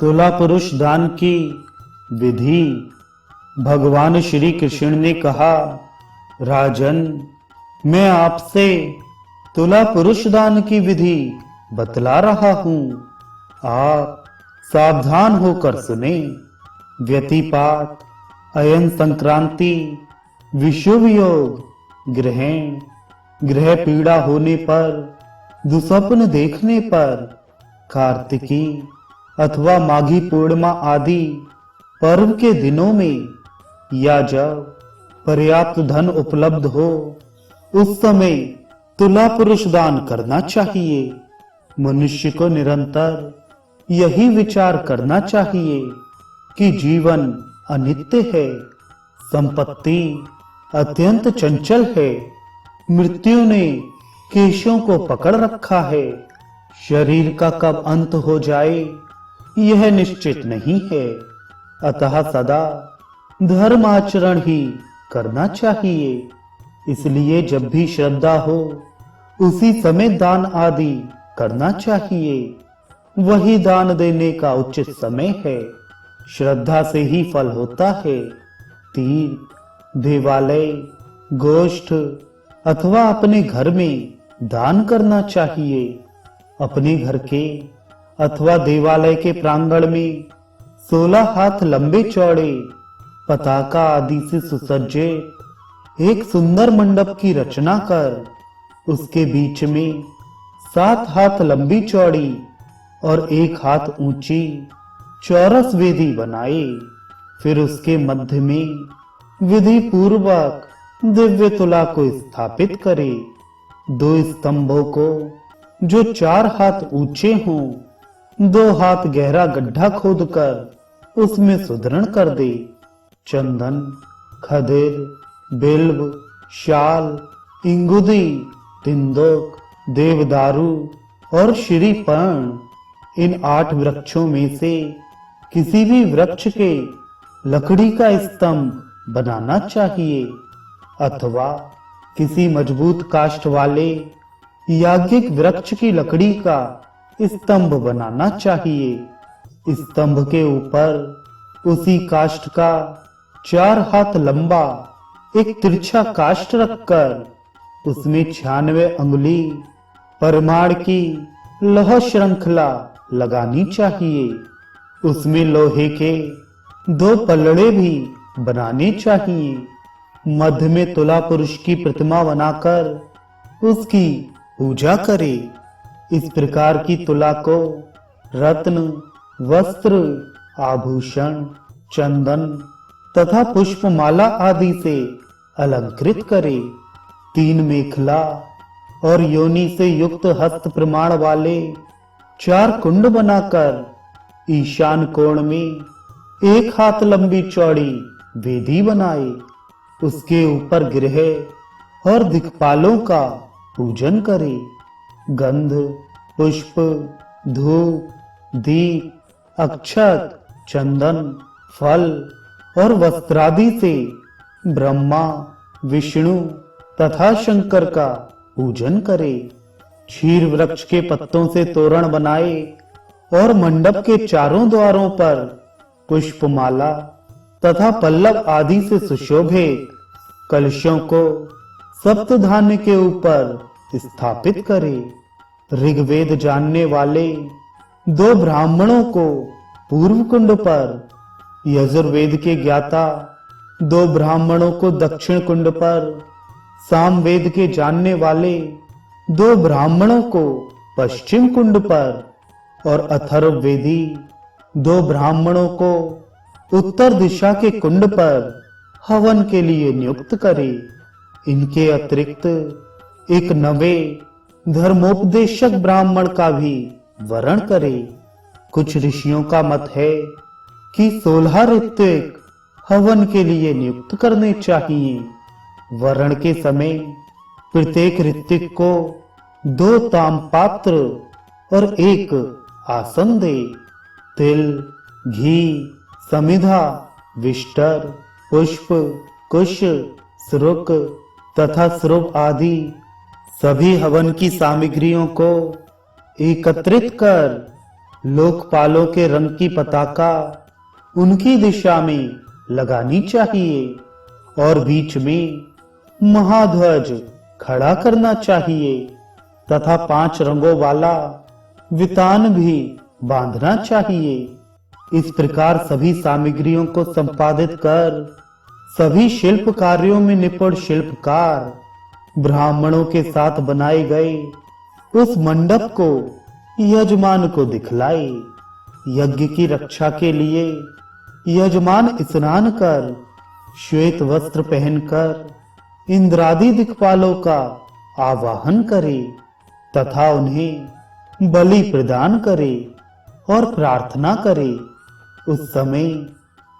तुला पुरुष दान की विधि। भगवान श्री कृष्ण ने कहा, राजन, मैं आपसे तुला पुरुष दान की विधि बतला रहा हूं, आप सावधान होकर सुने। व्यतिपात, अयन संक्रांति, विषुव योग, ग्रहण, ग्रह पीड़ा होने पर, दुस्वप्न देखने पर, कार्तिकी अथवा माघी पूर्णिमा आदि पर्व के दिनों में, या जब पर्याप्त धन उपलब्ध हो, उस समय तुला पुरुष दान करना चाहिए। मनुष्य को निरंतर यही विचार करना चाहिए कि जीवन अनित्य है, संपत्ति अत्यंत चंचल है, मृत्यु ने केशों को पकड़ रखा है, शरीर का कब अंत हो जाए यह निश्चित नहीं है। अतः सदा धर्म आचरण ही करना चाहिए। इसलिए जब भी श्रद्धा हो उसी समय दान आदि करना चाहिए। वही दान देने का उचित समय है। श्रद्धा से ही फल होता है। तीर्थ, देवालय, गोष्ठ अथवा अपने घर में दान करना चाहिए। अपने घर के अथवा देवालय के प्रांगण में 16 हाथ लंबे चौड़े पताका आदि से सुसज्जित एक सुंदर मंडप की रचना कर उसके बीच में 7 हाथ लंबी चौड़ी और 1 हाथ ऊंची चौरस वेदी बनाए। फिर उसके मध्य में विधि पूर्वक दिव्य तुला को स्थापित करे। 2 स्तंभों को जो 4 हाथ ऊंचे हों, 2 हाथ गहरा गड्ढा खोदकर उसमें सुदृढ़ कर दे। चंदन, खदिर, बिल्व, शाल, इंगुदी, तिंदुक, देवदारू और श्रीपर्ण, इन 8 वृक्षों में से किसी भी वृक्ष के लकड़ी का स्तंभ बनाना चाहिए अथवा किसी मजबूत काष्ठ वाले याज्ञिक वृक्ष की लकड़ी का स्तंभ बनाना चाहिए। स्तंभ के ऊपर उसी काष्ठ का 4 हाथ लंबा एक तिरछा काष्ठ रखकर उसमें 96 अंगुली परमाण की लौह श्रृंखला लगानी चाहिए। उसमें लोहे के 2 पलड़े भी बनाने चाहिए। मध्य में तुला पुरुष की प्रतिमा बनाकर उसकी पूजा करे। इस प्रकार की तुला को रत्न, वस्त्र, आभूषण, चंदन तथा पुष्पमाला आदि से अलंकृत करे। 3 मेखला और योनि से युक्त हस्त प्रमाण वाले 4 कुंड बनाकर ईशान कोण में 1 हाथ लंबी चौड़ी वेदी बनाए। उसके ऊपर गृह और दिक्पालों का पूजन करे। गंध, पुष्प, धूप, दीप, अक्षत, चंदन, फल और वस्त्रादि से ब्रह्मा, विष्णु तथा शंकर का पूजन करे। क्षीर वृक्ष के पत्तों से तोरण बनाए और मंडप के चारों द्वारों पर पुष्पमाला तथा पल्लव आदि से सुशोभित कलशों को सप्तधान्य के ऊपर स्थापित करे। ऋग्वेद जानने वाले 2 ब्राह्मणों को पूर्व कुंड पर, यजुर्वेद के ज्ञाता 2 ब्राह्मणों को दक्षिण कुंड पर, सामवेद के जानने वाले 2 ब्राह्मणों को पश्चिम कुंड पर और अथर्ववेदी 2 ब्राह्मणों को उत्तर दिशा के कुंड पर हवन के लिए नियुक्त करे। इनके अतिरिक्त एक नवे धर्मोपदेशक ब्राह्मण का भी वरण करे। कुछ ऋषियों का मत है कि 16 ऋत्विक हवन के लिए नियुक्त करने चाहिए। वरण के समय प्रत्येक ऋत्विक को 2 ताम्रपात्र और 1 आसन दे। तिल, घी, समिधा, विष्टर, पुष्प, कुश, श्रुक तथा श्रुभ आदि सभी हवन की सामग्रियों को एकत्रित कर लोकपालों के रंग की पताका उनकी दिशा में लगानी चाहिए और बीच में महाध्वज खड़ा करना चाहिए तथा 5 रंगों वाला वितान भी बांधना चाहिए। इस प्रकार सभी सामग्रियों को संपादित कर सभी शिल्प कार्यों में निपुण शिल्पकार ब्राह्मणों के साथ बनाए गए उस मंडप को यजमान को दिखलाए। यज्ञ की रक्षा के लिए यजमान स्नान कर श्वेत वस्त्र पहनकर इंद्रादि दिक्पालों का आवाहन करे तथा उन्हें बलि प्रदान करे और प्रार्थना करे। उस समय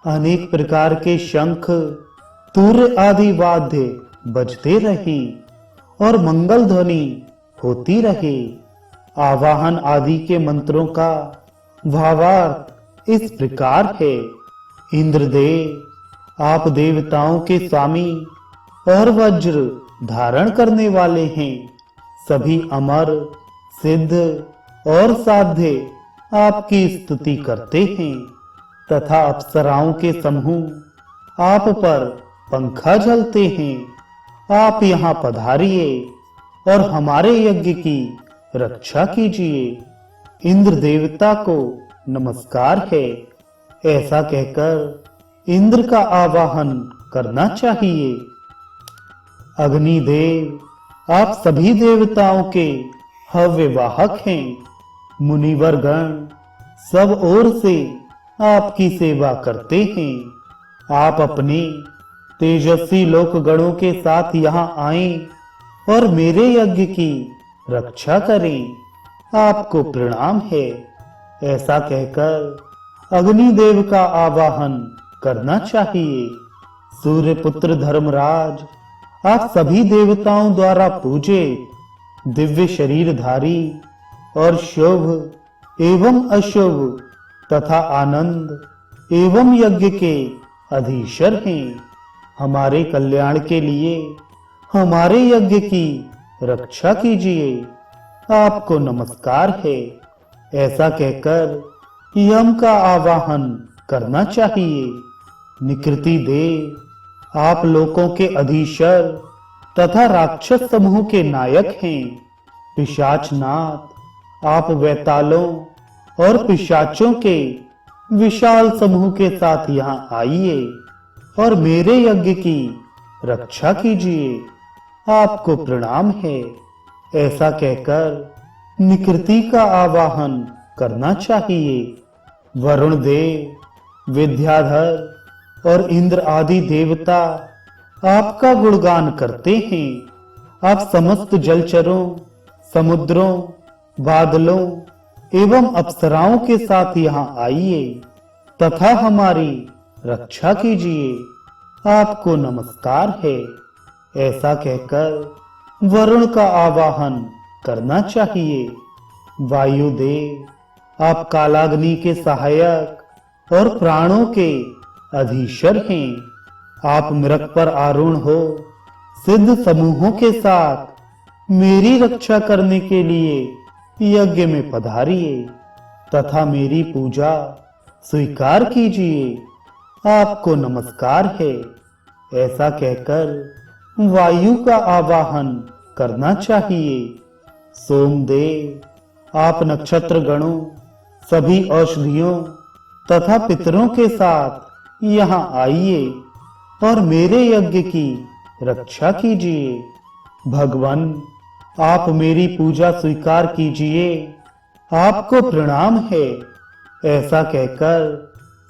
अनेक प्रकार के शंख तुर्य आदि वाद्य बजते रहे और मंगल ध्वनि होती रहे। आवाहन आदि के मंत्रों का भावार्थ इस प्रकार है। इंद्रदेव आप देवताओं के स्वामी और वज्र धारण करने वाले हैं। सभी अमर सिद्ध और साध्य आपकी स्तुति करते हैं तथा अप्सराओं के समूह आप पर पंखा झलते हैं। आप यहाँ पधारिए और हमारे यज्ञ की रक्षा कीजिए। इंद्र देवता को नमस्कार है। ऐसा कहकर इंद्र का आवाहन करना चाहिए। अग्निदेव आप सभी देवताओं के हव्यवाहक हैं। मुनिवर गण सब ओर से आपकी सेवा करते हैं। आप अपने तेजस्वी लोक गणों के साथ यहाँ आएं और मेरे यज्ञ की रक्षा करें। आपको प्रणाम है। ऐसा कहकर अग्निदेव का आवाहन करना चाहिए। सूर्य पुत्र धर्मराज आप सभी देवताओं द्वारा पूजे दिव्य शरीरधारी और शुभ एवं अशुभ तथा आनंद एवं यज्ञ के अधीश्वर हैं। हमारे कल्याण के लिए हमारे यज्ञ की रक्षा कीजिए। आपको नमस्कार है। ऐसा कहकर यम का आवाहन करना चाहिए। निकृति देव आप लोकों के अधीश्वर तथा राक्षस समूह के नायक हैं। पिशाचनाथ आप वैतालों और पिशाचों के विशाल समूह के साथ यहाँ आइए और मेरे यज्ञ की रक्षा कीजिए। आपको प्रणाम है। ऐसा कहकर निकृति का आवाहन करना चाहिए। वरुण देव विद्याधर और इंद्र आदि देवता आपका गुणगान करते हैं। आप समस्त जलचरों समुद्रों बादलों एवं अप्सराओं के साथ यहाँ आइए तथा हमारी रक्षा कीजिए। आपको नमस्कार है। ऐसा कहकर वरुण का आवाहन करना चाहिए। वायुदेव आप कालाग्नि के सहायक और प्राणों के अधीश्वर हैं। आप मृग पर आरूढ़ हो सिद्ध समूहों के साथ मेरी रक्षा करने के लिए यज्ञ में पधारिए तथा मेरी पूजा स्वीकार कीजिए। आपको नमस्कार है। ऐसा कहकर वायु का आवाहन करना चाहिए। सोमदेव आप नक्षत्र गणों सभी औषधियों तथा पितरों के साथ यहाँ आइए और मेरे यज्ञ की रक्षा कीजिए। भगवान आप मेरी पूजा स्वीकार कीजिए। आपको प्रणाम है। ऐसा कहकर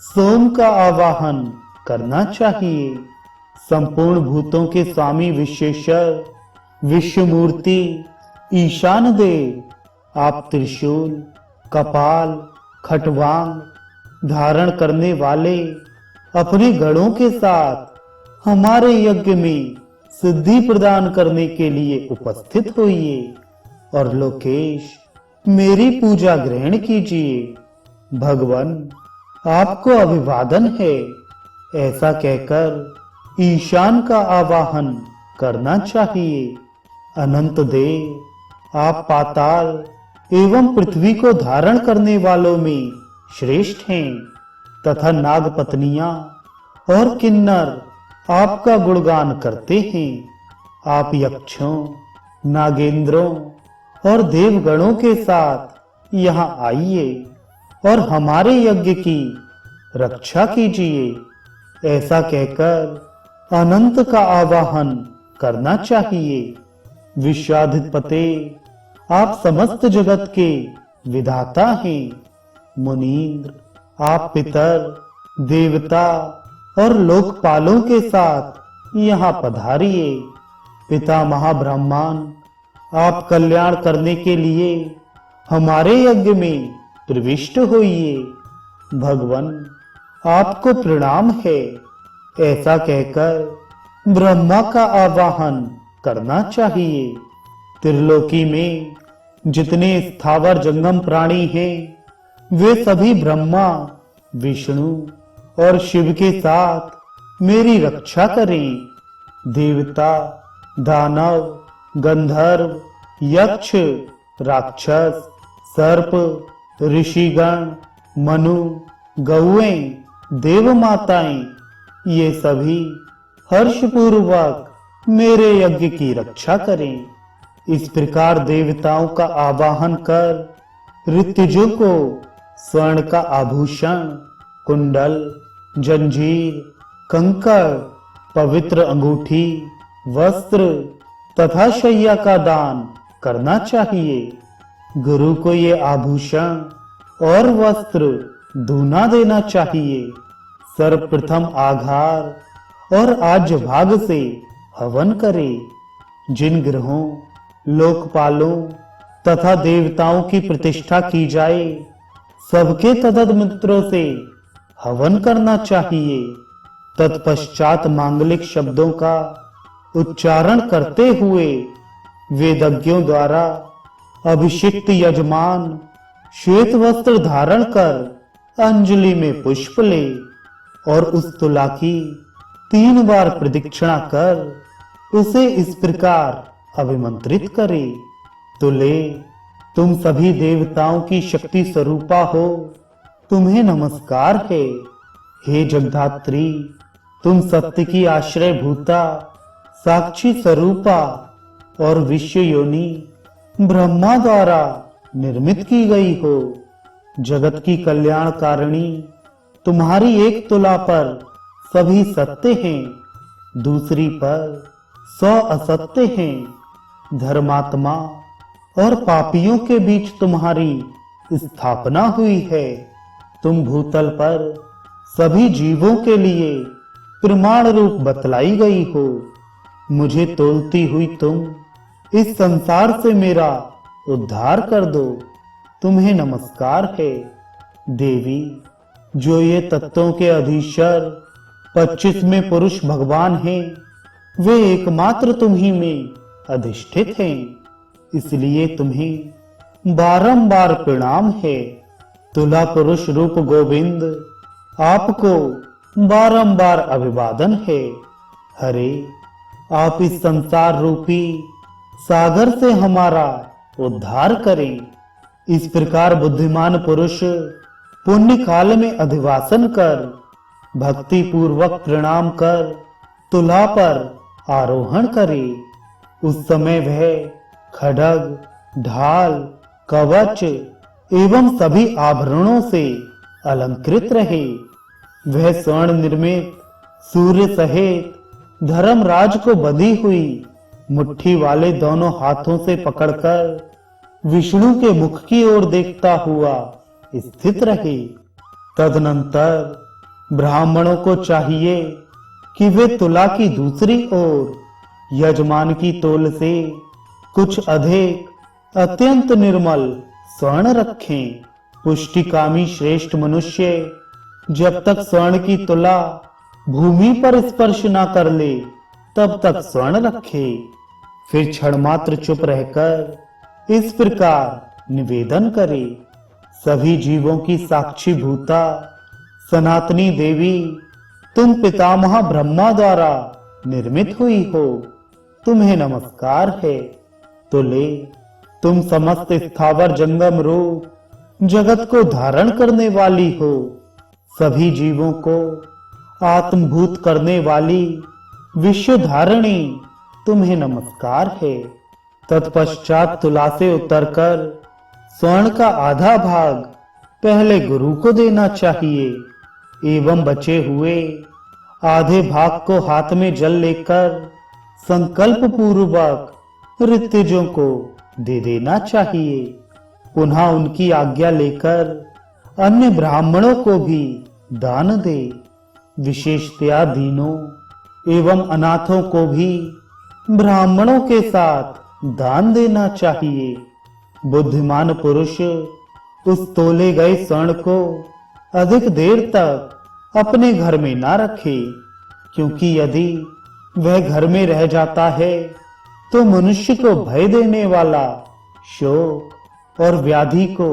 सोम का आवाहन करना चाहिए। संपूर्ण भूतों के स्वामी विश्वेश्वर विश्वमूर्ति ईशान देव आप त्रिशूल कपाल खटवांग धारण करने वाले अपने गणों के साथ हमारे यज्ञ में सिद्धि प्रदान करने के लिए उपस्थित होइए और लोकेश मेरी पूजा ग्रहण कीजिए। भगवान आपको अभिवादन है। ऐसा कहकर ईशान का आवाहन करना चाहिए। अनंत देव आप पाताल एवं पृथ्वी को धारण करने वालों में श्रेष्ठ हैं, तथा नाग पत्नियां और किन्नर आपका गुणगान करते हैं। आप यक्षों, नागेंद्रों और देवगणों के साथ यहाँ आइए और हमारे यज्ञ की रक्षा कीजिए। ऐसा कहकर अनंत का आवाहन करना चाहिए। विश्वाधिपते, आप समस्त जगत के विधाता हैं। मुनीन्द्र, आप पितर, देवता और लोकपालों के साथ यहाँ पधारिए। पितामह ब्रह्मांड, आप कल्याण करने के लिए हमारे यज्ञ में प्रविष्ट होइए। भगवन, आपको प्रणाम है। ऐसा कहकर ब्रह्मा का आवाहन करना चाहिए। त्रिलोकी में जितने स्थावर जंगम प्राणी हैं, वे सभी ब्रह्मा, विष्णु और शिव के साथ मेरी रक्षा करें। देवता, दानव, गंधर्व, यक्ष, राक्षस, सर्प, ऋषिगण, मनु, गौएं, देव माताएं, ये सभी हर्षपूर्वक मेरे यज्ञ की रक्षा करें। इस प्रकार देवताओं का आवाहन कर ऋतुजों को स्वर्ण का आभूषण, कुंडल, जंजीर, कंकड़, पवित्र अंगूठी, वस्त्र तथा शैया का दान करना चाहिए। गुरु को ये आभूषण और वस्त्र दूना देना चाहिए। सर्वप्रथम आघार और आज्य भाग से हवन करे। जिन ग्रहों, लोकपालों तथा देवताओं की प्रतिष्ठा की जाए, सबके तदद मित्रों से हवन करना चाहिए। तत्पश्चात मांगलिक शब्दों का उच्चारण करते हुए वेदज्ञों द्वारा अभिषिक्त यजमान श्वेत वस्त्र धारण कर अंजलि में पुष्प ले और उस तुला की 3 बार प्रदक्षिणा कर उसे इस प्रकार अभिमंत्रित करे। तुले, तुम सभी देवताओं की शक्ति स्वरूपा हो, तुम्हें नमस्कार है। हे जगधात्री, तुम सत्य की आश्रय भूता, साक्षी स्वरूपा और विश्व योनि ब्रह्मा द्वारा निर्मित की गई हो। जगत की कल्याणकारिणी तुम्हारी एक तुला पर सभी सत्य हैं, दूसरी पर 100 असत्य हैं। धर्मात्मा और पापियों के बीच तुम्हारी स्थापना हुई है। तुम भूतल पर सभी जीवों के लिए प्रमाण रूप बतलाई गई हो। मुझे तोलती हुई तुम इस संसार से मेरा उद्धार कर दो। तुम्हें नमस्कार है। देवी, जो ये तत्वों के अधीश्वर 25वें पुरुष भगवान हैं, वे एकमात्र तुम्ही में अधिष्ठित हैं, इसलिए तुम्हें बारंबार प्रणाम है। तुला पुरुष रूप गोविंद, आपको बारंबार अभिवादन है। हरे, आप इस संसार रूपी सागर से हमारा उद्धार करें। इस प्रकार बुद्धिमान पुरुष पुण्य काल में अधिवासन कर भक्ति पूर्वक प्रणाम कर तुला पर आरोहण करे। उस समय वह खड्ग, ढाल, कवच एवं सभी आभरणों से अलंकृत रहे। वह स्वर्ण निर्मित सूर्य सहित धर्मराज को बंधी हुई मुट्ठी वाले दोनों हाथों से पकड़कर विष्णु के मुख की ओर देखता हुआ स्थित रहे। तदनंतर ब्राह्मणों को चाहिए कि वे तुला की दूसरी ओर यजमान की तोल से कुछ अधिक अत्यंत निर्मल स्वर्ण रखें। पुष्टिकामी श्रेष्ठ मनुष्य जब तक स्वर्ण की तुला भूमि पर स्पर्श न कर ले तब तक स्वर्ण रखे। फिर क्षण मात्र चुप रहकर इस प्रकार निवेदन करे। सभी जीवों की साक्षी भूता सनातनी देवी, तुम पितामह ब्रह्मा द्वारा निर्मित हुई हो, तुम्हें नमस्कार है। तुले, तुम समस्त स्थावर जंगम रूप जगत को धारण करने वाली हो। सभी जीवों को आत्मभूत करने वाली विश्व धारिणी तुम्हें नमस्कार है। तत्पश्चात तुला से उतरकर स्वर्ण का आधा भाग पहले गुरु को देना चाहिए एवं बचे हुए आधे भाग को हाथ में जल लेकर संकल्प पूर्वक ऋतुजों को दे देना चाहिए। पुनः उनकी आज्ञा लेकर अन्य ब्राह्मणों को भी दान दे। विशेषतया दीनों एवं अनाथों को भी ब्राह्मणों के साथ दान देना चाहिए। बुद्धिमान पुरुष उस तोले गए स्वर्ण को अधिक देर तक अपने घर में ना रखे, क्योंकि यदि वह घर में रह जाता है तो मनुष्य को भय देने वाला, शोक और व्याधि को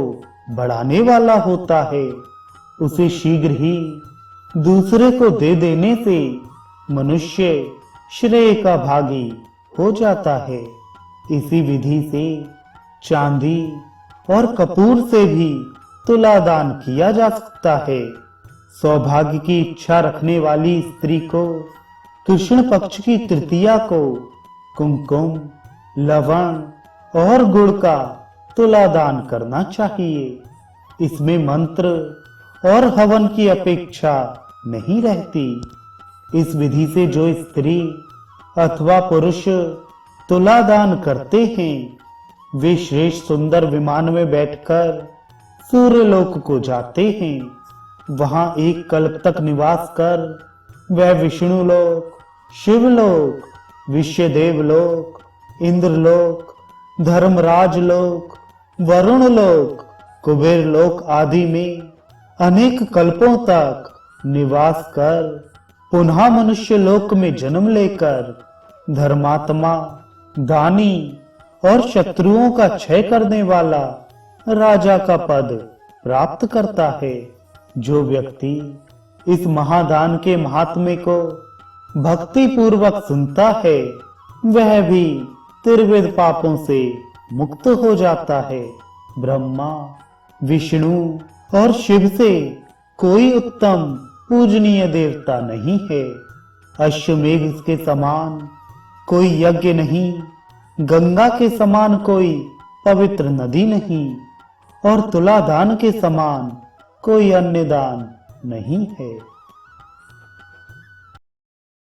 बढ़ाने वाला होता है। उसे शीघ्र ही दूसरे को दे देने से मनुष्य श्रेय का भागी हो जाता है। इसी विधि से चांदी और कपूर से भी तुला दान किया जा सकता है। सौभाग्य की इच्छा रखने वाली स्त्री को कृष्ण पक्ष की तृतीया को कुमकुम, लवण और गुड़ का तुला दान करना चाहिए। इसमें मंत्र और हवन की अपेक्षा नहीं रहती। इस विधि से जो स्त्री अथवा पुरुष तुला दान करते हैं, वे श्रेष्ठ सुंदर विमान में बैठकर सूर्यलोक को जाते हैं। वहां एक कल्प तक निवास कर वह विष्णु लोक, शिवलोक, विश्वदेव लोक, इंद्रलोक, धर्मराज लोक, वरुण लोक, कुबेर लोक आदि में अनेक कल्पों तक निवास कर पुनः मनुष्य लोक में जन्म लेकर धर्मात्मा, दानी और शत्रुओं का क्षय करने वाला राजा का पद प्राप्त करता है। जो व्यक्ति इस महादान के महात्म्य को भक्ति पूर्वक सुनता है, वह भी त्रिविध पापों से मुक्त हो जाता है। ब्रह्मा, विष्णु और शिव से कोई उत्तम पूजनीय देवता नहीं है। अश्वमेघ के समान कोई यज्ञ नहीं, गंगा के समान कोई पवित्र नदी नहीं और तुला दान के समान कोई अन्य दान नहीं है।